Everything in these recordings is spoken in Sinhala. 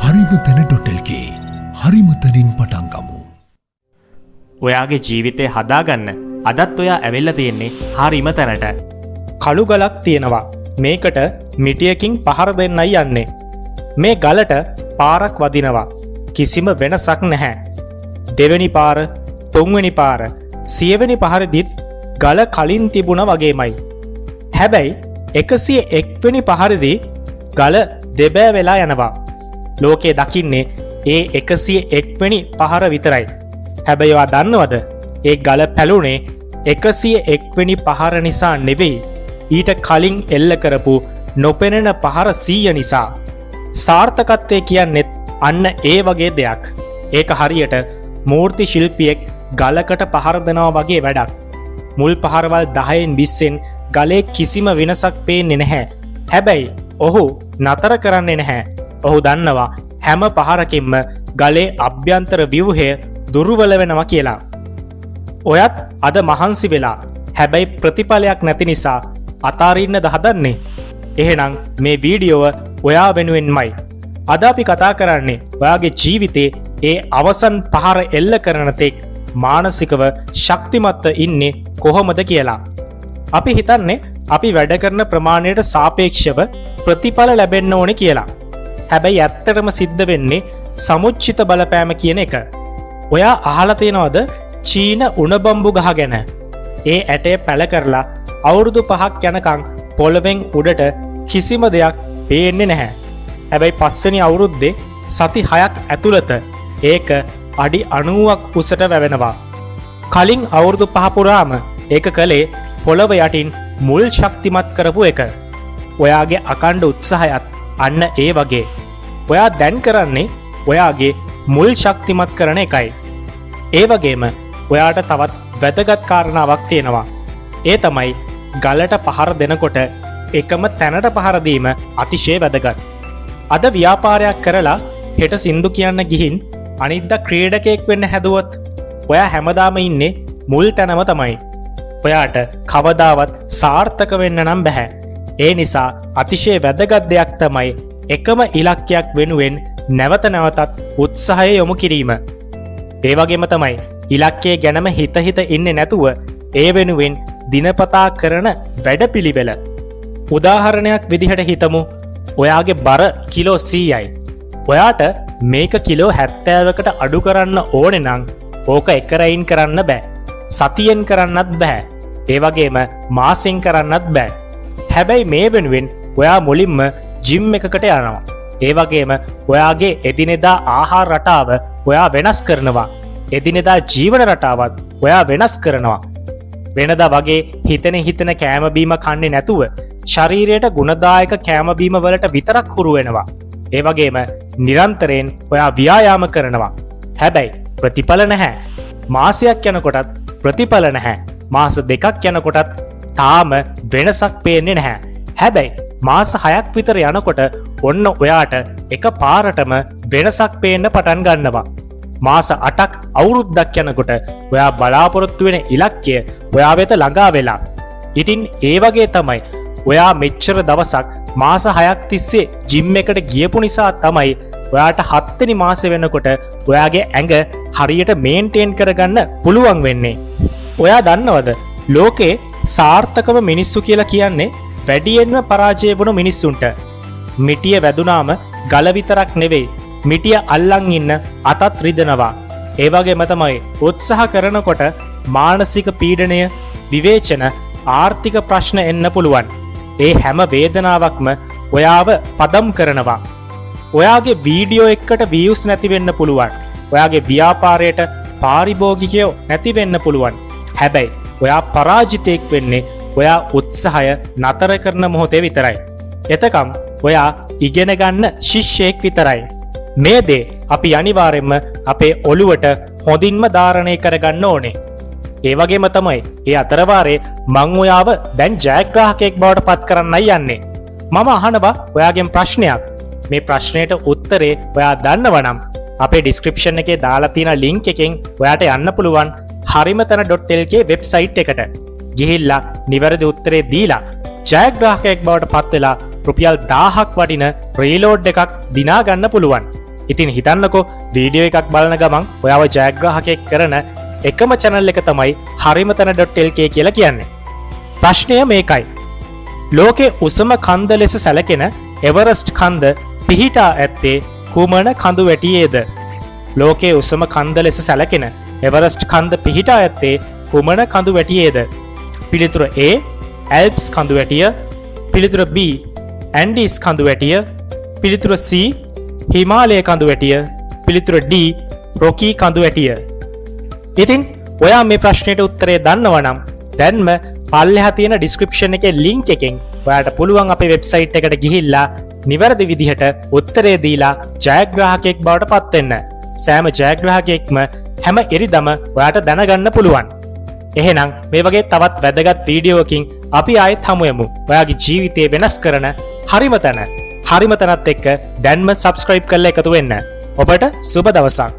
harimatana.lk හරිමතනින් පටන් ගමු. ඔයාගේ ජීවිතේ හදාගන්න අදත් ඔයා ඇවිල්ලා තියෙන්නේ හරිම තැනට. කළු ගලක් තියෙනවා. මේකට මිටියකින් පහර දෙන්නයි යන්නේ. මේ ගලට පාරක් වදිනවා. කිසිම වෙනසක් නැහැ. දෙවෙනි පාර, තුන්වෙනි පාර, සියවෙනි පහරදිත් ගල කලින් තිබුණා වගේමයි. හැබැයි 101 වෙනි පහරදී ගල දෙබෑ වෙලා යනවා. ලෝකේ දකින්නේ ඒ 101 වෙනි පහර විතරයි. හැබැයි ඔයා දන්නවද? ඒ ගල පැලුනේ 101 වෙනි පහර නිසා නෙවෙයි. ඊට කලින් එල්ල කරපු නොපෙනෙන පහර 100 නිසා. සාර්ථකත්වය කියන්නේත් අන්න ඒ වගේ දෙයක්. ඒක හරියට මූර්ති ශිල්පියෙක් ගලකට පහර දෙනවා වගේ වැඩක්. මුල් පහරවල් 10න් 20න් ගලේ කිසිම වෙනසක් පේන්නේ නැහැ. හැබැයි ඔහු නතර කරන්නේ නැහැ. ඔහු දන්නවා හැම පහරකින්ම ගලේ අභ්‍යන්තර ව්‍යුහය දුර්වල වෙනවා කියලා. ඔයත් අද මහන්සි වෙලා හැබැයි ප්‍රතිඵලයක් නැති නිසා අතාරින්නද හදන්නේ? එහෙනම් මේ වීඩියෝව ඔයා වෙනුවෙන්මයි. අද අපි කතා කරන්නේ ඔයාගේ ජීවිතේ ඒ අවසන් පහර එල්ල කරන තෙක් මානසිකව ශක්තිමත්ව ඉන්නේ කොහොමද කියලා. අපි හිතන්නේ අපි වැඩ කරන ප්‍රමාණයට සාපේක්ෂව ප්‍රතිඵල ලැබෙන්න ඕනේ කියලා. හැබැයි ඇත්තටම සිද්ධ වෙන්නේ සමුච්චිත බලපෑම කියන එක. ඔයා අහලා තියෙනවද චීන උණබම්බු ගහ ගැන? ඒ ඇටේ පැල කරලා අවුරුදු 5ක් යනකම් පොළවෙන් උඩට කිසිම දෙයක් පේන්නේ නැහැ. හැබැයි 5 වෙනි අවුරුද්දේ සති 6ක් ඇතුළත ඒක අඩි 90ක් උසට වැවෙනවා. කලින් අවුරුදු 5 පුරාම ඒක කළේ පොළව යටින් මුල් ශක්තිමත් කරපු එක. ඔයාගේ අකණ්ඩ උත්සාහයත් අන්න ඒ වගේ. ඔයා දැන් කරන්නේ ඔයාගේ මුල් ශක්තිමත් කරන එකයි. ඒ වගේම ඔයාට තවත් වැදගත් කාරණාවක් තියෙනවා. ඒ තමයි ගලට පහර දෙනකොට එකම තැනට පහර දීම අතිශය වැදගත්. අද ව්‍යාපාරයක් කරලා හෙට සින්දු කියන්න ගිහින් අනිද්දා ක්‍රීඩකයෙක් වෙන්න හැදුවොත් ඔයා හැමදාම ඉන්නේ මුල් තැනම තමයි. ඔයාට කවදාවත් සාර්ථක වෙන්න නම් බෑ. ඒ නිසා අතිශය වැදගත් දෙයක් තමයි එකම ඉලක්කයක් වෙනුවෙන් නැවත නැවතත් උත්සාහය යොමු කිරීම. ඒ වගේම තමයි ඉලක්කය ගැනම හිත ඉන්නේ නැතුව ඒ වෙනුවෙන් දිනපතා කරන වැඩපිළිවෙල. උදාහරණයක් විදිහට හිතමු ඔයාගේ බර කිලෝ 100යි. ඔයාට මේක කිලෝ 70කට අඩු කරන්න ඕනේ නම් ඕක එක රැයින් කරන්න බෑ. සතියෙන් කරන්නත් බෑ. ඒ වගේම මාසෙන් කරන්නත් බෑ. හැබැයි මේ වෙනුවෙන් ඔයා මුලින්ම ජිම් එකකට යනවා. ඒ වගේම ඔයාගේ එදිනෙදා ආහාර රටාව ඔයා වෙනස් කරනවා. එදිනෙදා ජීවන රටාවත් ඔයා වෙනස් කරනවා. වෙනදා වගේ හිතෙන කෑම බීම කන්නේ නැතුව ශරීරයට ගුණදායක කෑම බීම වලට විතරක් හුරු වෙනවා. ඒ වගේම නිරන්තරයෙන් ඔයා ව්‍යායාම කරනවා. හැබැයි ප්‍රතිඵල නැහැ. මාසයක් යනකොටත් ප්‍රතිඵල නැහැ. මාස 2ක් යනකොටත් තාම වෙනසක් පේන්නේ නැහැ. හැබැයි මාස 6ක් විතර යනකොට ඔන්න ඔයාට එක පාරටම වෙනසක් පේන්න පටන් ගන්නවා. මාස 8ක් අවුරුද්දක් යනකොට ඔයා බලාපොරොත්තු වෙන ඉලක්කය ඔයා වෙත ළඟා වෙලා. ඉතින් ඒ වගේ තමයි ඔයා මෙච්චර දවසක් මාස 6ක් තිස්සේ ජිම් එකට ගියපු නිසා තමයි ඔයාට 7 වෙනි මාසෙ වෙනකොට ඔයාගේ ඇඟ හරියට මේන්ටේන් කරගන්න පුළුවන් වෙන්නේ. ඔයා දන්නවද ලෝකේ සාර්ථකව මිනිස්සු කියලා කියන්නේ වැඩියෙන්ම පරාජය වුණු මිනිස්සුන්ට. මිටිය වැදුනාම ගල විතරක් නෙවෙයි මිටිය අල්ලන් ඉන්න අතත් රිදෙනවා. ඒ වගේම තමයි උත්සාහ කරනකොට මානසික පීඩනය, විවේචන, ආර්ථික ප්‍රශ්න එන්න පුළුවන්. ඒ හැම වේදනාවක්ම ඔයාව පදම් කරනවා. ඔයාගේ වීඩියෝ එකකට views නැති වෙන්න පුළුවන්. ඔයාගේ ව්‍යාපාරයට පාරිභෝගිකයෝ නැති වෙන්න පුළුවන්. හැබැයි ඔයා පරාජිතයෙක් වෙන්නේ ඔයා උත්සාහය නතර කරන මොහොතේ විතරයි. එතකම් ඔයා ඉගෙන ගන්න ශිෂ්‍යයෙක් විතරයි. මේ දේ අපි අනිවාර්යෙන්ම අපේ ඔළුවට හොඳින්ම ධාරණය කරගන්න ඕනේ. ඒ වගේම තමයි ඒ අතරවාරේ මං ඔයාව දැන් ජයග්‍රාහකයෙක් බවට පත් කරන්නයි යන්නේ. මම අහනවා ඔයාගෙන් ප්‍රශ්නයක්. මේ ප්‍රශ්නයට උත්තරේ ඔයා දන්නවනම් අපේ ඩිස්ක්‍රිප්ෂන් එකේ දාලා තියෙන ලින්ක් එකෙන් ඔයාට යන්න පුළුවන් harimatana.lk වෙබ්සයිට් එකට. ගිහිල්ලා නිවැරදි උත්තරේ දීලා ජයග්‍රාහකයෙක් බවට පත් වෙලා රුපියල් 1000ක් වටින ප්‍රීලෝඩ් එකක් දිනා ගන්න පුළුවන්. ඉතින් හිතන්නකෝ වීඩියෝ එකක් බලන ගමන් ඔයාව ජයග්‍රාහකයෙක් කරන එකම channel එක තමයි harimatana.lk කියලා කියන්නේ. ප්‍රශ්නය මේකයි. ලෝකේ උසම කන්ද ලෙස සැලකෙන එවරස්ට් කන්ද පිහිටා ඇත්තේ කුමන කඳු වැටියේද? ලෝකේ උසම කන්ද ලෙස සැලකෙන එවරස්ට් කන්ද පිහිටා ඇත්තේ කුමන කඳු වැටියේද? පිළිතුර A ඇල්ප්ස් කඳු වැටිය, පිළිතුර B ඇන්ඩීස් කඳු වැටිය, පිළිතුර C හිමාලය කඳු වැටිය, පිළිතුර D රොකී කඳු වැටිය. ඉතින් ඔයා මේ ප්‍රශ්නයට උත්තරේ දන්නවනම් දැන්ම පල්ලෙහා තියෙන ඩිස්ක්‍රිප්ෂන් එකේ ලින්ක් එකෙන් ඔයාට පුළුවන් අපේ වෙබ්සයිට් එකට ගිහිල්ලා නිවැරදි විදිහට උත්තරේ දීලා ජයග්‍රාහකයෙක් බවට පත් වෙන්න. සෑම ජයග්‍රාහකයෙක්ම හැම ඉරිදම ඔයාට දැනගන්න පුළුවන්. එහෙනම් මේ වගේ තවත් වැදගත් වීඩියෝවකින් අපි ආයෙත් හමු යමු. ඔයාගේ ජීවිතය වෙනස් කරන හරිම තැන. හරිම තැනත් එක්ක දැන්ම subscribe කරලා එකතු වෙන්න. ඔබට සුබ දවසක්.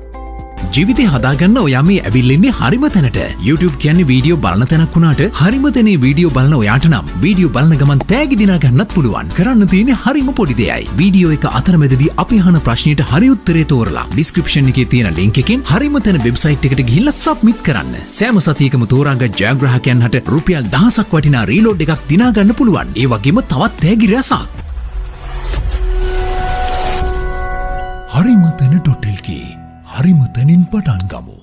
ජීවිතය හදාගන්න ඔයා මේ ඇවිල්ලෙන්නේ හරිම තැනට. YouTube කියන්නේ වීඩියෝ බලන තැනක් වුණාට හරිම තැනේ වීඩියෝ බලන ඔයාට නම් වීඩියෝ බලන ගමන් තෑගි දිනා ගන්නත් පුළුවන්. කරන්න තියෙන්නේ හරිම පොඩි දෙයයි. වීඩියෝ එක අතරමැදදී අපි අහන ප්‍රශ්නෙට හරි උත්තරේ තෝරලා ඩිස්ක්‍රිප්ෂන් එකේ තියෙන ලින්ක් එකෙන් හරිම තැන වෙබ්සයිට් එකට ගිහිල්ලා සබ්මිට් කරන්න. සෑම සතියකම තෝරාගත් ජයග්‍රාහකයන් හට රුපියල් 1000ක් වටිනා රීලෝඩ් එකක් දිනා ගන්න පුළුවන්. ඒ වගේම තවත් තෑගි රැසක්. harimatana.lk හරිම තැනින් පටන් ගමු.